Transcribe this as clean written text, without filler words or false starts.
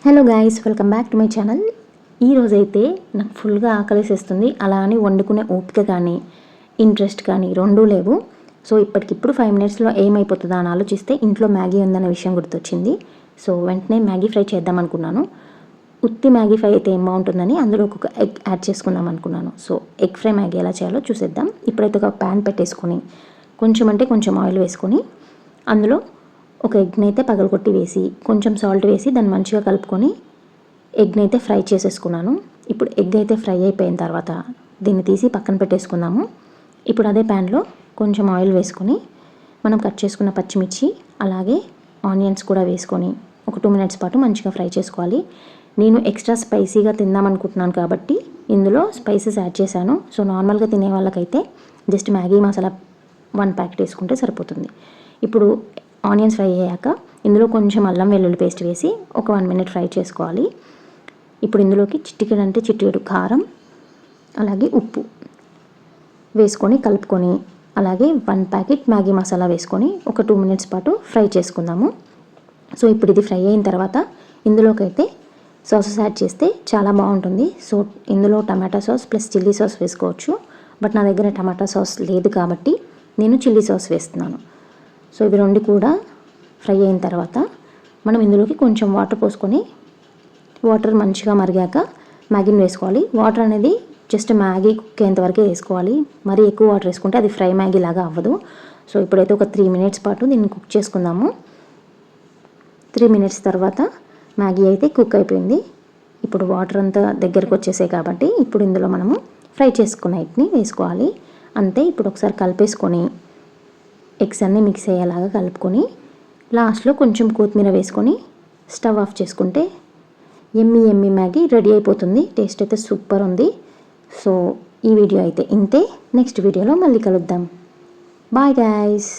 Hello guys, welcome back to my channel. ఈరోజైతే నాకు ఫుల్గా ఆకలిసేస్తుంది. అలా అని వండుకునే ఓపిక కానీ ఇంట్రెస్ట్ కానీ రెండూ లేవు. సో ఇప్పటికిప్పుడు 5 మినిట్స్లో ఏమైపోతుందా అని ఆలోచిస్తే ఇంట్లో మ్యాగీ ఉందనే విషయం గుర్తొచ్చింది. సో వెంటనే మ్యాగీ ఫ్రై చేద్దాం అనుకున్నాను. ఉత్తి మ్యాగీ ఫ్రై అయితే ఏం బాగుంటుందని అందులో ఒక ఎగ్ యాడ్ చేసుకుందాం అనుకున్నాను. సో ఎగ్ ఫ్రై మ్యాగీ ఎలా చేయాలో చూసేద్దాం. ఇప్పుడైతే ఒక ప్యాన్ పెట్టేసుకొని కొంచెం ఆయిల్ వేసుకొని అందులో ఒక ఎగ్ని అయితే పగలగొట్టి వేసి కొంచెం సాల్ట్ వేసి దాన్ని మంచిగా కలుపుకొని ఎగ్ని అయితే ఫ్రై చేసేసుకున్నాను. ఇప్పుడు ఎగ్ అయితే ఫ్రై అయిపోయిన తర్వాత దీన్ని తీసి పక్కన పెట్టేసుకుందాము. ఇప్పుడు అదే ప్యాన్లో కొంచెం ఆయిల్ వేసుకొని మనం కట్ చేసుకున్న పచ్చిమిర్చి అలాగే ఆనియన్స్ కూడా వేసుకొని ఒక 2 మినిట్స్ పాటు మంచిగా ఫ్రై చేసుకోవాలి. నేను ఎక్స్ట్రా స్పైసీగా తిందామనుకుంటున్నాను కాబట్టి ఇందులో స్పైసెస్ యాడ్ చేశాను. సో నార్మల్గా తినే వాళ్ళకైతే జస్ట్ మ్యాగీ మసాలా 1 ప్యాకెట్ వేసుకుంటే సరిపోతుంది. ఇప్పుడు ఆనియన్స్ ఫ్రై అయ్యాక ఇందులో కొంచెం అల్లం వెల్లుల్లి పేస్ట్ వేసి ఒక 1 మినిట్ ఫ్రై చేసుకోవాలి. ఇప్పుడు ఇందులోకి చిటికెడు కారం అలాగే ఉప్పు వేసుకొని కలుపుకొని అలాగే 1 ప్యాకెట్ మ్యాగీ మసాలా వేసుకొని ఒక 2 మినిట్స్ పాటు ఫ్రై చేసుకుందాము. సో ఇప్పుడు ఇది ఫ్రై అయిన తర్వాత ఇందులోకి అయితే సాసెస్ యాడ్ చేస్తే చాలా బాగుంటుంది. సో ఇందులో టమాటా సాస్ ప్లస్ చిల్లీ సాస్ వేసుకోవచ్చు. బట్ నా దగ్గర టమాటా సాస్ లేదు కాబట్టి నేను చిల్లీ సాస్ వేస్తున్నాను. సో ఇవి రెండు కూడా ఫ్రై అయిన తర్వాత మనం ఇందులోకి కొంచెం వాటర్ పోసుకొని వాటర్ మంచిగా మరిగాక మ్యాగీని వేసుకోవాలి. వాటర్ అనేది జస్ట్ మ్యాగీ కుక్ అయ్యేంత వరకే వేసుకోవాలి. మరీ ఎక్కువ వాటర్ వేసుకుంటే అది ఫ్రై మ్యాగీ లాగా అవ్వదు. సో ఇప్పుడైతే ఒక 3 మినిట్స్ పాటు దీన్ని కుక్ చేసుకుందాము. 3 మినిట్స్ తర్వాత మ్యాగీ అయితే కుక్ అయిపోయింది. ఇప్పుడు వాటర్ అంతా దగ్గరకు వచ్చేసాయి కాబట్టి ఇప్పుడు ఇందులో మనము ఫ్రై చేసుకున్న ఎగ్ని వేసుకోవాలి. అంతే. ఇప్పుడు ఒకసారి కలిపేసుకొని ఎగ్స్ అన్నీ మిక్స్ అయ్యేలాగా కలుపుకొని లాస్ట్లో కొంచెం కొత్తిమీర వేసుకొని స్టవ్ ఆఫ్ చేసుకుంటే ఎమ్మి మ్యాగీ రెడీ అయిపోతుంది. టేస్ట్ అయితే సూపర్ ఉంది. సో ఈ వీడియో అయితే ఇంతే. నెక్స్ట్ వీడియోలో మళ్ళీ కలుద్దాం. Bye guys.